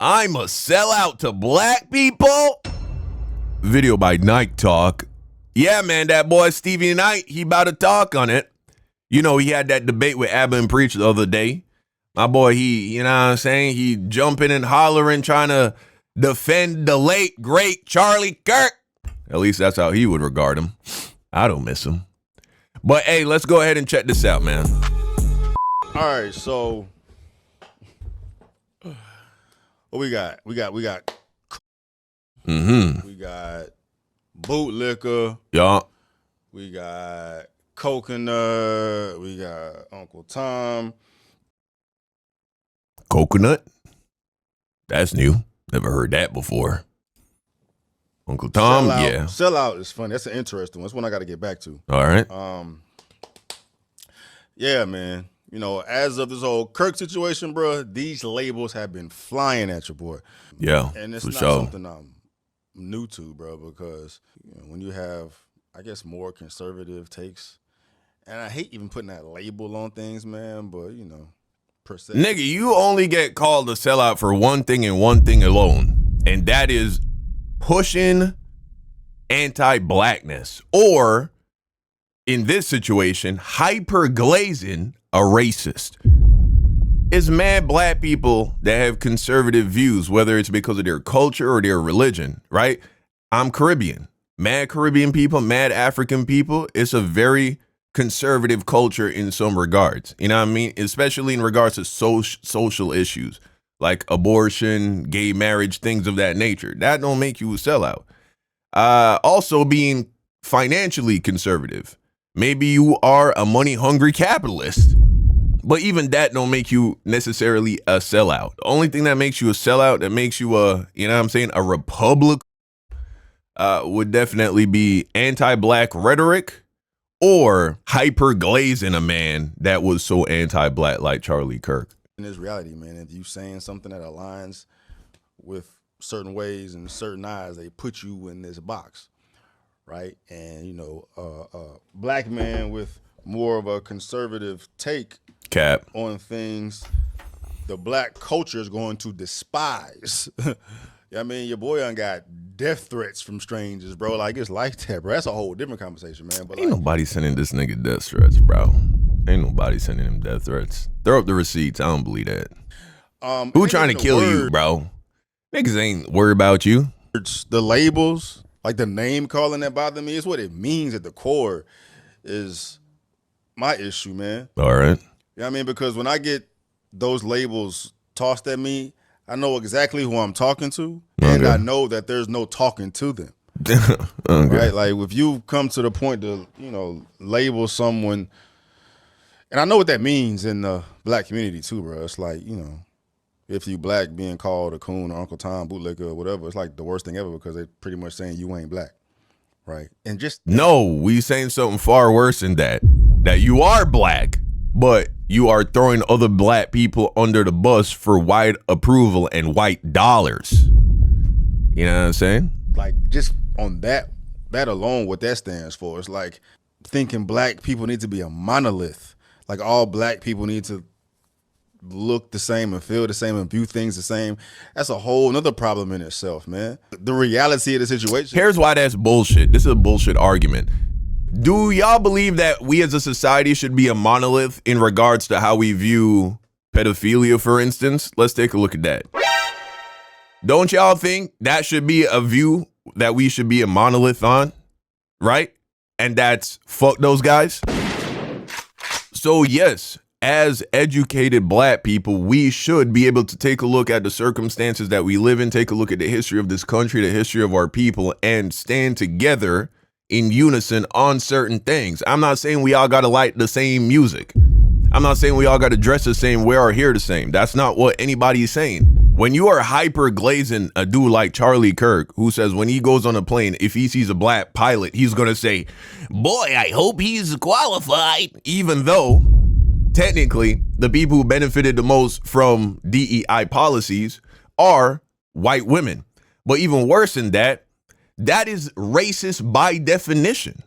I'm a sellout to black people. Video by Nike Talk. Yeah, man, that boy Stevie Knight, he about to talk on it. You know, he had that debate with Abba and Preach the other day. My boy, you know what I'm saying? He jumping and hollering, trying to defend the late, great Charlie Kirk. At least that's how he would regard him. I don't miss him. But, hey, let's go ahead and check this out, man. All right, so what we got? We got boot liquor. Yeah. We got coconut. We got Uncle Tom. Coconut? That's new. Never heard that before. Uncle Tom, Sellout. yeah. Sellout is funny. That's an interesting one. That's one I got to get back to. All right. Yeah, man. You know, as of this whole Kirk situation, bro, these labels have been flying at your boy. Yeah, and it's for not sure. something I'm new to, bro, because when you have, I guess, more conservative takes, and I hate even putting that label on things, man, but, you know, nigga, you only get called a sellout for one thing and one thing alone, and that is pushing anti-blackness, or in this situation, hyper-glazing a racist. It's mad black people that have conservative views, whether it's because of their culture or their religion, right? I'm Caribbean. Mad Caribbean people, mad African people. It's a very conservative culture in some regards. You know what I mean? Especially in regards to social issues like abortion, gay marriage, things of that nature. That don't make you a sellout. Also being financially conservative. Maybe you are a money-hungry capitalist, but even that don't make you necessarily a sellout. The only thing that makes you a sellout, that makes you a, you know what I'm saying, a Republican, would definitely be anti-black rhetoric or hyper-glazing a man that was so anti-black like Charlie Kirk. In this reality, man, if you saying something that aligns with certain ways and certain eyes, they put you in this box. Right. And, you know, black man with more of a conservative take on things, the black culture is going to despise. I mean, your boy done got death threats from strangers, bro. Like, it's like that, bro. That's a whole different conversation, man. But ain't nobody sending this nigga death threats, bro. Ain't nobody sending him death threats. Throw up the receipts. I don't believe that. Who trying to kill you, bro? Niggas ain't worried about you. The labels. Like the name calling that bother me is what it means at the core is my issue, man. All right. You know what I mean? Because when I get those labels tossed at me, I know exactly who I'm talking to, and I know that there's no talking to them. Right? Like if you come to the point to, you know, label someone, and I know what that means in the black community too, bro. It's like, you know, if you black, being called a coon or Uncle Tom, bootlicker or whatever, it's like the worst thing ever because they're pretty much saying you ain't black, right? And just no, we saying something far worse than that. That you are black, but you are throwing other black people under the bus for white approval and white dollars. You know what I'm saying? Like just on that alone, what that stands for, it's like thinking black people need to be a monolith. Like all black people need to look the same and feel the same and view things the same. That's a whole nother problem in itself, man. The reality of the situation. Here's why that's bullshit. This is a bullshit argument. Do y'all believe that we as a society should be a monolith in regards to how we view pedophilia, for instance? Let's take a look at that. Don't y'all think that should be a view that we should be a monolith on? Right? And that's fuck those guys. So yes, as educated black people, we should be able to take a look at the circumstances that we live in, take a look at the history of this country, the history of our people, and stand together in unison on certain things. I'm not saying we all got to like the same music. I'm not saying we all got to dress the same, wear our hair the same. That's not what anybody is saying. When you are hyper glazing a dude like Charlie Kirk, who says when he goes on a plane, if he sees a black pilot, he's going to say, boy, I hope he's qualified, even though technically, the people who benefited the most from DEI policies are white women. But even worse than that, that is racist by definition.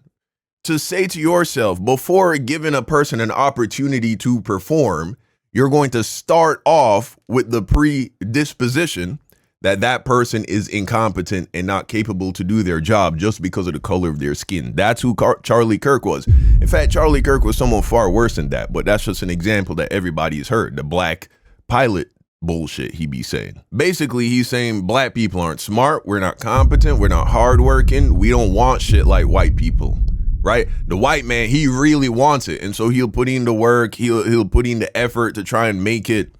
To say to yourself, before giving a person an opportunity to perform, you're going to start off with the predisposition that that person is incompetent and not capable to do their job just because of the color of their skin. That's who Charlie Kirk was. In fact, Charlie Kirk was someone far worse than that, but that's just an example that everybody's heard. The black pilot bullshit he be saying. Basically, he's saying black people aren't smart, we're not competent, we're not hardworking, we don't want shit like white people, right? The white man, he really wants it, and so he'll put in the work, he'll put in the effort to try and make it,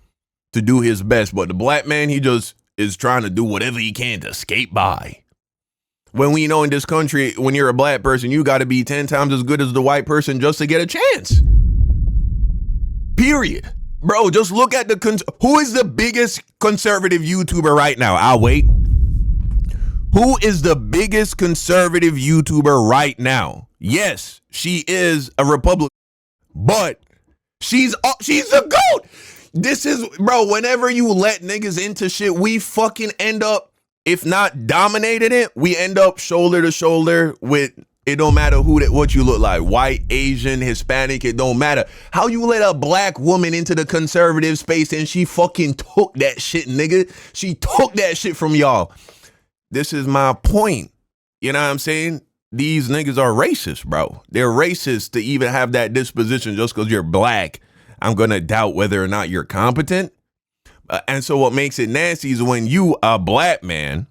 to do his best. But the black man, he just is trying to do whatever he can to skate by. When we know in this country, when you're a black person, you got to be 10 times as good as the white person just to get a chance. Period. Bro, just look at who is the biggest conservative YouTuber right now? I'll wait. Who is the biggest conservative YouTuber right now? Yes, she is a Republican, but she's a GOAT. This is, bro, whenever you let niggas into shit, we fucking end up, if not dominating it, we end up shoulder to shoulder with, it don't matter what you look like, white, Asian, Hispanic, it don't matter. How you let a black woman into the conservative space and she fucking took that shit, nigga. She took that shit from y'all. This is my point. You know what I'm saying? These niggas are racist, bro. They're racist to even have that disposition just because you're black. I'm going to doubt whether or not you're competent. And so what makes it nasty is when you, a black man,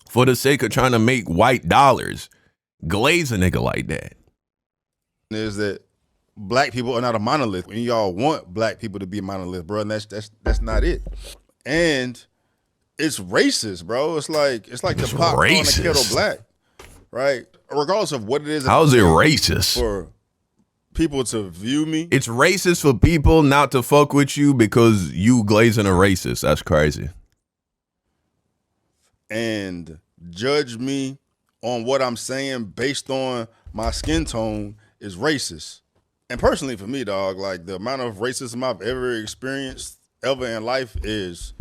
for the sake of trying to make white dollars, glaze a nigga like that. Is that black people are not a monolith. When y'all want black people to be a monolith, bro, and that's not it. And it's racist, bro. It's like the pot on the kettle black, right? Regardless of what it is. How's it racist? For people to view me. It's racist for people not to fuck with you because you glazing a racist. That's crazy. And judge me on what I'm saying based on my skin tone is racist. And personally for me, dog, like the amount of racism I've ever experienced ever in life is,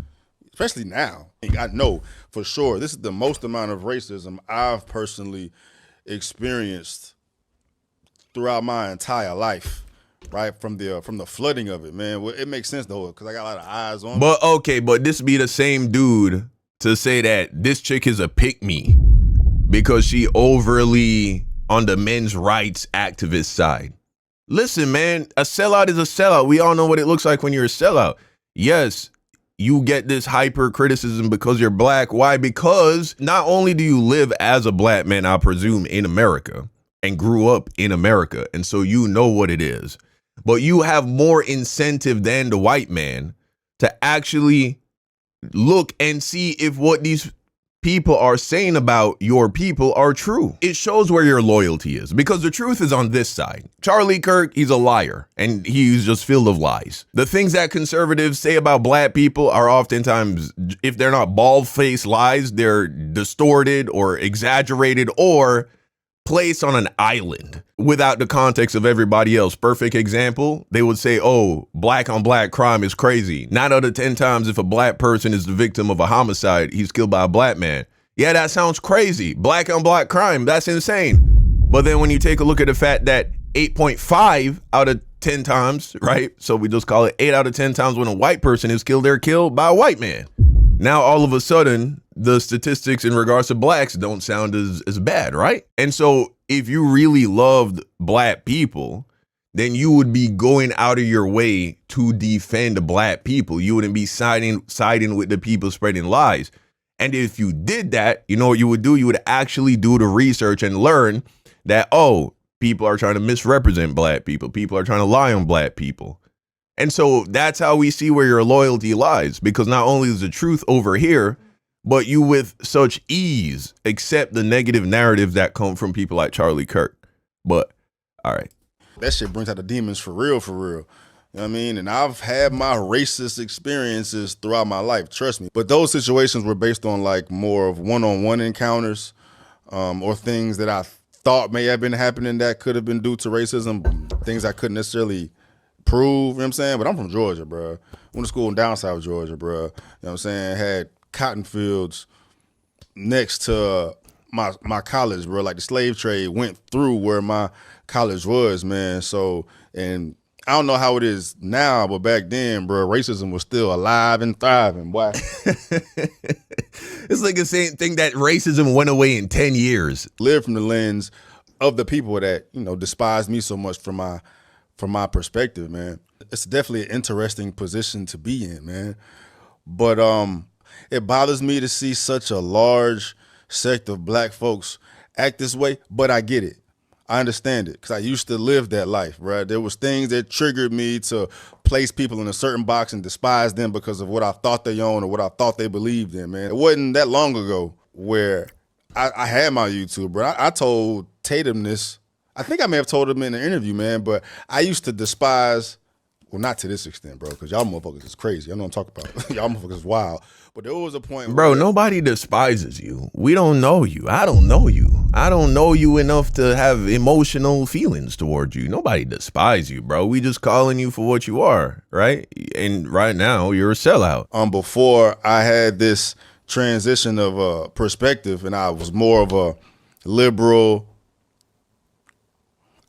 especially now, I know for sure this is the most amount of racism I've personally experienced throughout my entire life, right? From the flooding of it, man. Well, it makes sense though, because I got a lot of eyes on me. But okay, but this be the same dude to say that this chick is a pick-me because she overly on the men's rights activist side. Listen, man, a sellout is a sellout. We all know what it looks like when you're a sellout. Yes, you get this hyper criticism because you're black. Why? Because not only do you live as a black man, I presume, in America, and grew up in America, and so you know what it is, but you have more incentive than the white man to actually look and see if what these people are saying about your people are true. It shows where your loyalty is, because the truth is on this side. Charlie Kirk, he's a liar, and he's just filled of lies. The things that conservatives say about black people are oftentimes, if they're not bald-faced lies, they're distorted or exaggerated or placed on an island without the context of everybody else. Perfect example, they would say, oh, black on black crime is crazy. 9 out of 10 times if a black person is the victim of a homicide, he's killed by a black man. Yeah, that sounds crazy. Black on black crime, that's insane. But then when you take a look at the fact that 8.5 out of 10 times, right? So we just call it 8 out of 10 times when a white person is killed, they're killed by a white man. Now, all of a sudden, the statistics in regards to blacks don't sound as bad, right? And so if you really loved black people, then you would be going out of your way to defend black people. You wouldn't be siding with the people spreading lies. And if you did that, you know what you would do? You would actually do the research and learn that, oh, people are trying to misrepresent black people. People are trying to lie on black people. And so that's how we see where your loyalty lies, because not only is the truth over here, but you with such ease accept the negative narratives that come from people like Charlie Kirk. But all right. That shit brings out the demons for real, for real. You know what I mean? And I've had my racist experiences throughout my life, trust me. But those situations were based on like more of one-on-one encounters or things that I thought may have been happening that could have been due to racism, things I couldn't necessarily prove, you know what I'm saying? But I'm from Georgia, bro. Went to school in down south Georgia, bro. You know what I'm saying? Had cotton fields next to my college, bro. Like the slave trade went through where my college was, man. So, and I don't know how it is now, but back then, bro, racism was still alive and thriving, boy. It's like the same thing that racism went away in 10 years. Live from the lens of the people that, you know, despise me so much from my perspective, man. It's definitely an interesting position to be in, man. But it bothers me to see such a large sect of black folks act this way, but I get it. I understand it because I used to live that life, right? There was things that triggered me to place people in a certain box and despise them because of what I thought they owned or what I thought they believed in, man. It wasn't that long ago where I had my YouTube, bro. I told Tatum this. I think I may have told him in an interview, man, but I used to despise, well, not to this extent, bro, because y'all motherfuckers is crazy. I know what I'm talking about. Y'all motherfuckers is wild. But there was a point Bro, where, nobody despises you. We don't know you. I don't know you. I don't know you enough to have emotional feelings towards you. Nobody despises you, bro. We just calling you for what you are, right? And right now, you're a sellout. Before I had this transition of perspective and I was more of a liberal,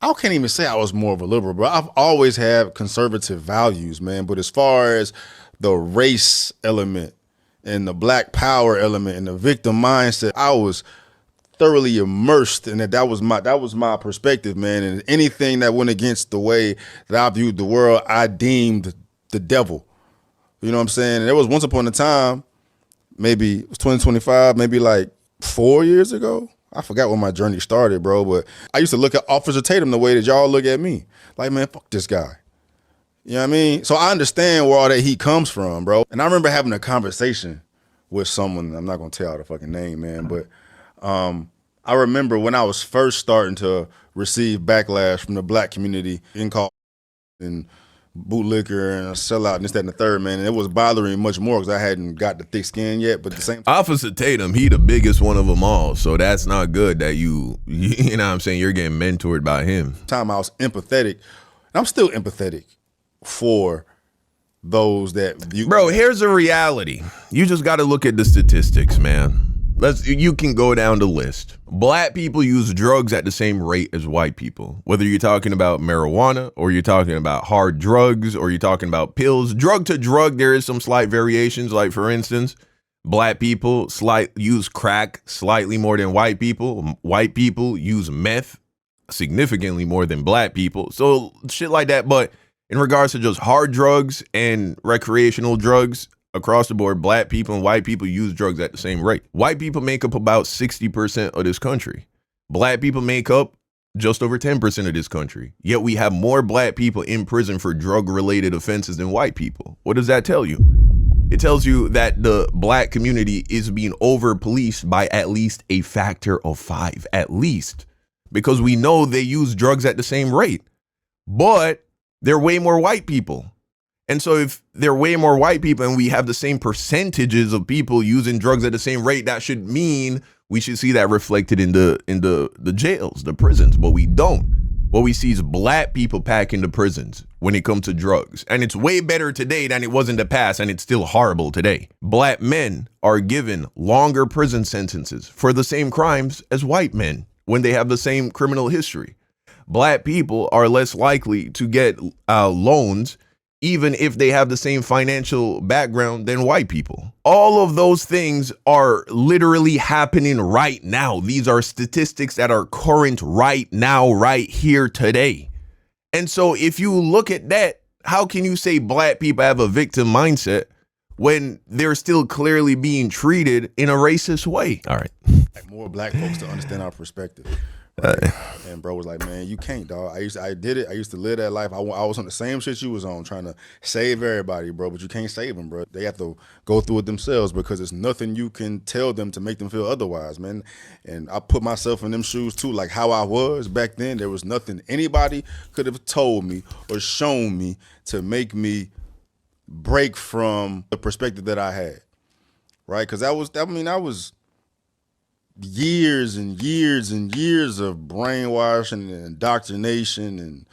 I can't even say I was more of a liberal, bro. I've always had conservative values, man. But as far as the race element and the black power element and the victim mindset, I was thoroughly immersed in it. That was my perspective, man. And anything that went against the way that I viewed the world, I deemed the devil. You know what I'm saying? And there was once upon a time, maybe it was 2025, maybe like 4 years ago. I forgot when my journey started, bro, but I used to look at Officer Tatum the way that y'all look at me. Like, man, fuck this guy. You know what I mean? So I understand where all that heat comes from, bro. And I remember having a conversation with someone, I'm not gonna tell the fucking name, man, but I remember when I was first starting to receive backlash from the black community in call and bootlicker and Sellout and this, that, and the third, man. And it was bothering me much more because I hadn't got the thick skin yet. But at the same time, Officer Tatum, he the biggest one of them all. So that's not good that you know what I'm saying, you're getting mentored by him. Time I was empathetic. And I'm still empathetic for those that view. Bro, here's a reality. You just got to look at the statistics, man. You can go down the list. Black people use drugs at the same rate as white people. Whether you're talking about marijuana or you're talking about hard drugs or you're talking about pills, drug to drug, there is some slight variations. Like, for instance, black people use crack slightly more than white people. White people use meth significantly more than black people. So shit like that. But in regards to just hard drugs and recreational drugs, across the board, black people and white people use drugs at the same rate. White people make up about 60% of this country. Black people make up just over 10% of this country. Yet we have more black people in prison for drug-related offenses than white people. What does that tell you? It tells you that the black community is being over-policed by at least a factor of 5, at least. Because we know they use drugs at the same rate. But they're way more white people. And so if there are way more white people and we have the same percentages of people using drugs at the same rate, that should mean we should see that reflected in the jails, the prisons, but we don't. What we see is black people packing the prisons when it comes to drugs. And it's way better today than it was in the past, and it's still horrible today. Black men are given longer prison sentences for the same crimes as white men when they have the same criminal history. Black people are less likely to get loans even if they have the same financial background than white people. All of those things are literally happening right now. These are statistics that are current right now, right here today. And so if you look at that, how can you say black people have a victim mindset when they're still clearly being treated in a racist way? All right. Like more black folks to understand our perspective. Right? And bro was like, man, you can't, dog. I did it. I used to live that life. I was on the same shit you was on, trying to save everybody, bro. But you can't save them, bro. They have to go through it themselves because there's nothing you can tell them to make them feel otherwise, man. And I put myself in them shoes too, like how I was back then. There was nothing anybody could have told me or shown me to make me break from the perspective that I had, right? Because I was years and years and years of brainwashing and indoctrination, and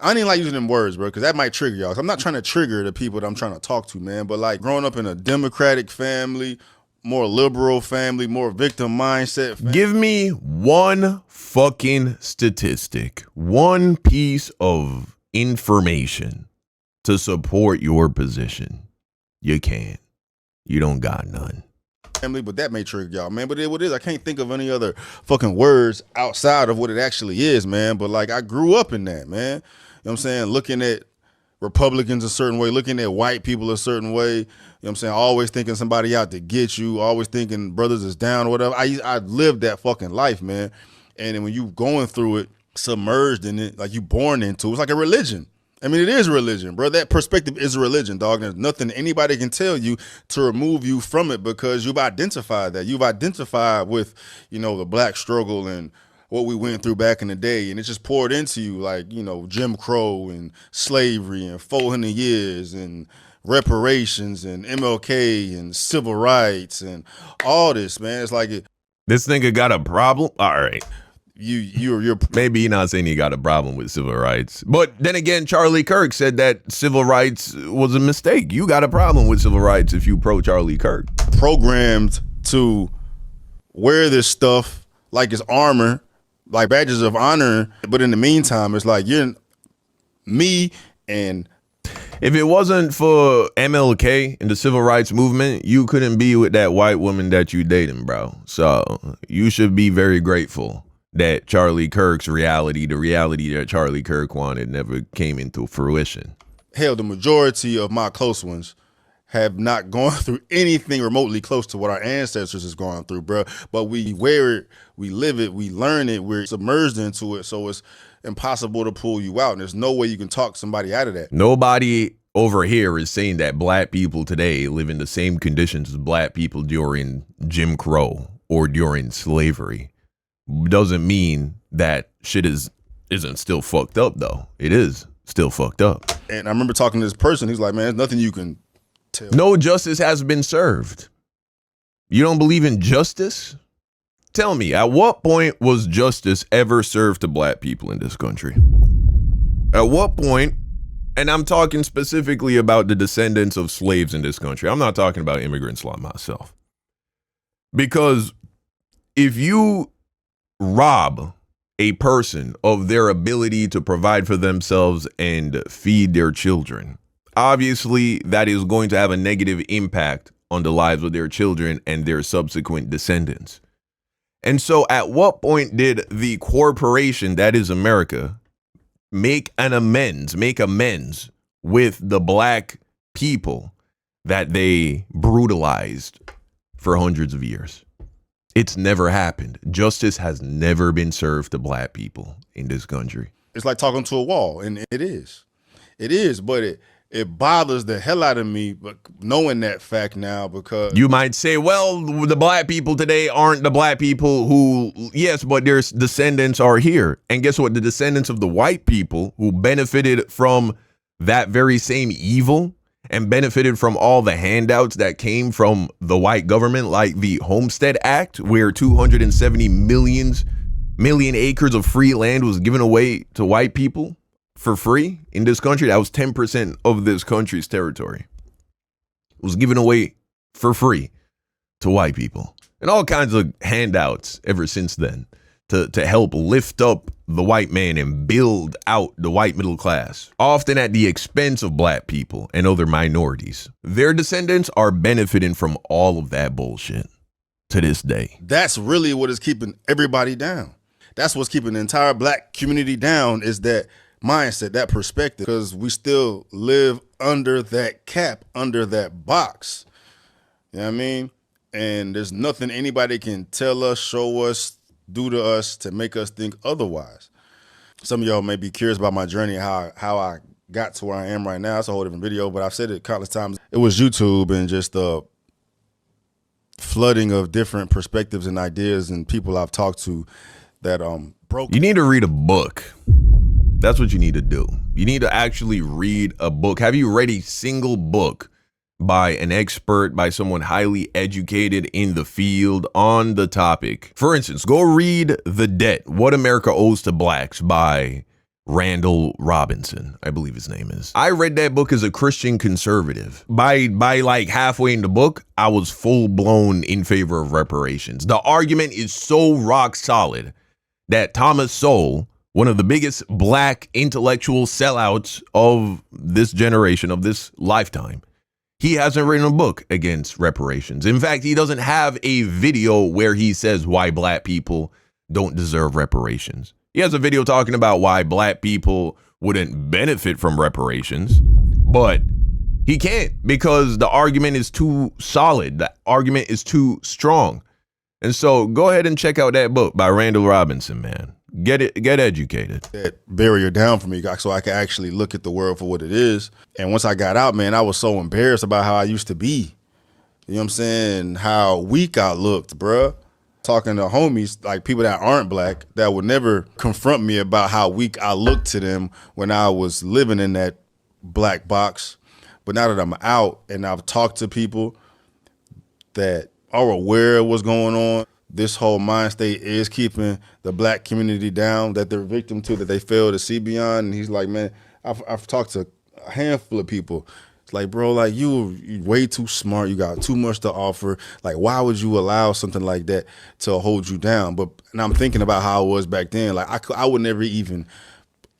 I don't even like using them words, bro, because that might trigger y'all. I'm not trying to trigger the people that I'm trying to talk to, man, but like growing up in a Democratic family, more liberal family, more victim mindset family. Give me one fucking statistic, one piece of information to support your position, you can. You don't got none. Family, but that may trigger y'all, man. But what it is, I can't think of any other fucking words outside of what it actually is, man. But like, I grew up in that, man. You know what I'm saying? Looking at Republicans a certain way, looking at white people a certain way. You know what I'm saying? Always thinking somebody out to get you, always thinking brothers is down or whatever. I lived that fucking life, man. And then when you going through it, submerged in it, like you born into it, it's like a religion. I mean, it is religion, bro. That perspective is a religion, dog. There's nothing anybody can tell you to remove you from it because you've identified that. You've identified with, you know, the black struggle and what we went through back in the day. And it just poured into you like, you know, Jim Crow and slavery and 400 years and reparations and MLK and civil rights and all this, man. It's like this nigga got a problem? All right. You're maybe you're not saying he got a problem with civil rights, but then again, Charlie Kirk said that civil rights was a mistake. You got a problem with civil rights if you pro Charlie Kirk. Programmed to wear this stuff like it's armor, like badges of honor, but in the meantime, it's like you're me. And if it wasn't for MLK and the civil rights movement, you couldn't be with that white woman that you dating, bro. So you should be very grateful that Charlie Kirk's reality, the reality that Charlie Kirk wanted, never came into fruition. Hell, the majority of my close ones have not gone through anything remotely close to what our ancestors has gone through, bro. But we wear it, we live it, we learn it, we're submerged into it, so it's impossible to pull you out, and there's no way you can talk somebody out of that. Nobody over here is saying that black people today live in the same conditions as black people during Jim Crow or during slavery. Doesn't mean that shit isn't still fucked up, though. It is still fucked up. And I remember talking to this person. He's like, man, there's nothing you can tell. No justice has been served. You don't believe in justice? Tell me, at what point was justice ever served to black people in this country? At what point? And I'm talking specifically about the descendants of slaves in this country. I'm not talking about immigrants like myself. Because if you rob a person of their ability to provide for themselves and feed their children, obviously that is going to have a negative impact on the lives of their children and their subsequent descendants. And so at what point did the corporation that is America make amends with the black people that they brutalized for hundreds of years? It's never happened. Justice has never been served to black people in this country. It's like talking to a wall, and it is, but it bothers the hell out of me, but knowing that fact now, because you might say, well, the black people today aren't the black people who, yes, but their descendants are here. And guess what? The descendants of the white people who benefited from that very same evil and benefited from all the handouts that came from the white government, like the Homestead Act, where 270 million acres of free land was given away to white people for free in this country. That was 10% of this country's territory. It was given away for free to white people, and all kinds of handouts ever since then to help lift up the white man and build out the white middle class, often at the expense of black people and other minorities. Their descendants are benefiting from all of that bullshit to this day. That's really what is keeping everybody down. That's what's keeping the entire black community down, is that mindset, that perspective, because we still live under that cap, under that box. You know what I mean? And there's nothing anybody can tell us, show us, do to us to make us think otherwise. Some of y'all may be curious about my journey, how I got to where I am right now. That's a whole different video, but I've said it countless times. It was YouTube and just the flooding of different perspectives and ideas and people I've talked to that broke. You need to read a book. That's what you need to do. You need to actually read a book. Have you read a single book by an expert, by someone highly educated in the field on the topic? For instance, go read The Debt, What America Owes to Blacks by Randall Robinson, I believe his name is. I read that book as a Christian conservative. By like halfway in the book, I was full blown in favor of reparations. The argument is so rock solid that Thomas Sowell one of the biggest black intellectual sellouts of this generation, of this lifetime. He hasn't written a book against reparations. In fact, he doesn't have a video where he says why black people don't deserve reparations. He has a video talking about why black people wouldn't benefit from reparations, but he can't because the argument is too solid. The argument is too strong. And so go ahead and check out that book by Randall Robinson, man. Get educated. That barrier down for me so I could actually look at the world for what it is. And once I got out, man, I was so embarrassed about how I used to be. You know what I'm saying? How weak I looked, bruh. Talking to homies, like people that aren't black, that would never confront me about how weak I looked to them when I was living in that black box. But now that I'm out and I've talked to people that are aware of what's going on, this whole mind state is keeping the black community down, that they're victim to, that they fail to see beyond. And he's like, man, I've talked to a handful of people. It's like, bro, like you way too smart. You got too much to offer. Like, why would you allow something like that to hold you down? But and I'm thinking about how I was back then. Like I would never even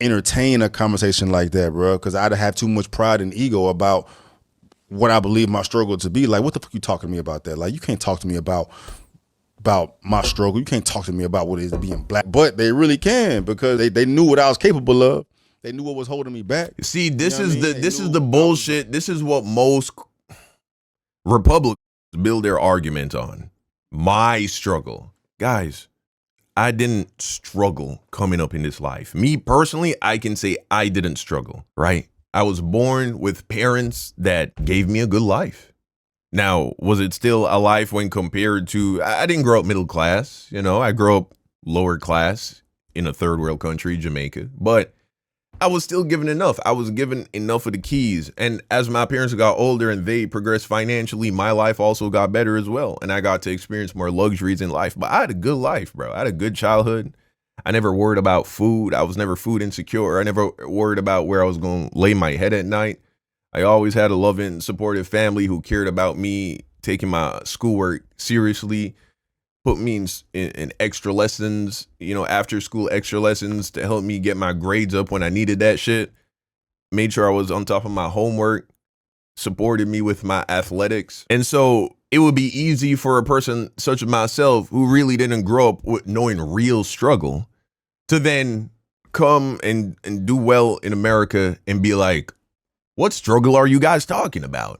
entertain a conversation like that, bro, because I'd have too much pride and ego about what I believe my struggle to be. Like, what the fuck you talking to me about that? Like, you can't talk to me about my struggle. You can't talk to me about what it is being black. But they really can, because they knew what I was capable of. They knew what was holding me back. See, this is the bullshit. This is what most Republicans build their argument on. My struggle. Guys, I didn't struggle coming up in this life. Me personally, I can say I didn't struggle, right? I was born with parents that gave me a good life. Now, was it still a life when compared to, I didn't grow up middle class, you know, I grew up lower class in a third world country, Jamaica, but I was still given enough. I was given enough of the keys. And as my parents got older and they progressed financially, my life also got better as well. And I got to experience more luxuries in life. But I had a good life, bro. I had a good childhood. I never worried about food. I was never food insecure. I never worried about where I was going to lay my head at night. I always had a loving, supportive family who cared about me, taking my schoolwork seriously, put me in extra lessons, you know, after school extra lessons to help me get my grades up when I needed that shit. Made sure I was on top of my homework, supported me with my athletics. And so it would be easy for a person such as myself who really didn't grow up with knowing real struggle to then come and do well in America and be like, what struggle are you guys talking about?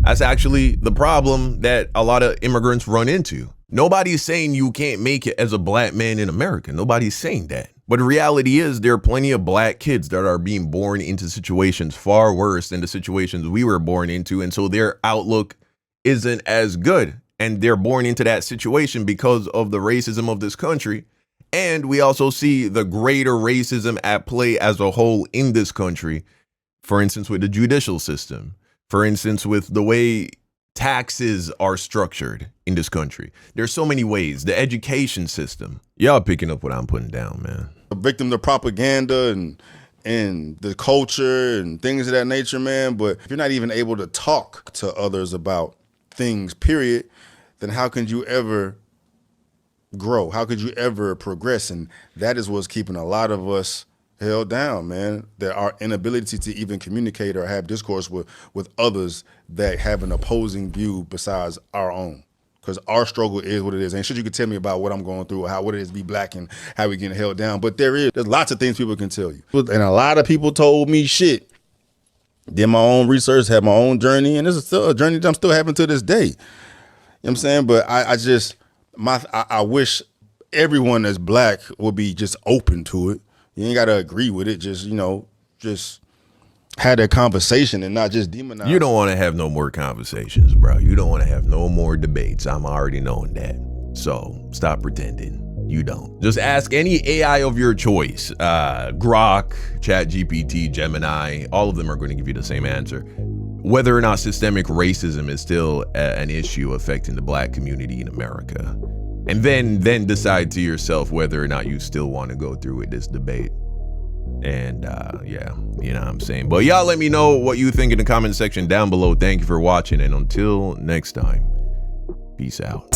That's actually the problem that a lot of immigrants run into. Nobody's saying you can't make it as a black man in America. Nobody's saying that. But the reality is there are plenty of black kids that are being born into situations far worse than the situations we were born into. And so their outlook isn't as good. And they're born into that situation because of the racism of this country. And we also see the greater racism at play as a whole in this country. For instance, with the judicial system. For instance, with the way taxes are structured in this country. There's so many ways. The education system. Y'all picking up what I'm putting down, man. A victim to propaganda and the culture and things of that nature, man. But if you're not even able to talk to others about things, period, then how can you ever grow? How could you ever progress? And that is what's keeping a lot of us held down, man. That our inability to even communicate or have discourse with others that have an opposing view besides our own. Because our struggle is what it is. Ain't shit you could tell me about what I'm going through or what it is to be black and how we getting held down. But there's lots of things people can tell you. And a lot of people told me shit. Did my own research, had my own journey, and this is still a journey that I'm still having to this day. You know what I'm saying? But I wish everyone that's black would be just open to it. You ain't got to agree with it. Just, you know, just have that conversation and not just demonize. You don't want to have no more conversations, bro. You don't want to have no more debates. I'm already knowing that. So stop pretending. You don't. Just ask any AI of your choice. Grok, ChatGPT, Gemini, all of them are going to give you the same answer. Whether or not systemic racism is still an issue affecting the black community in America. And then decide to yourself whether or not you still want to go through with this debate. And yeah, you know what I'm saying. But y'all let me know what you think in the comment section down below. Thank you for watching, and until next time, Peace out.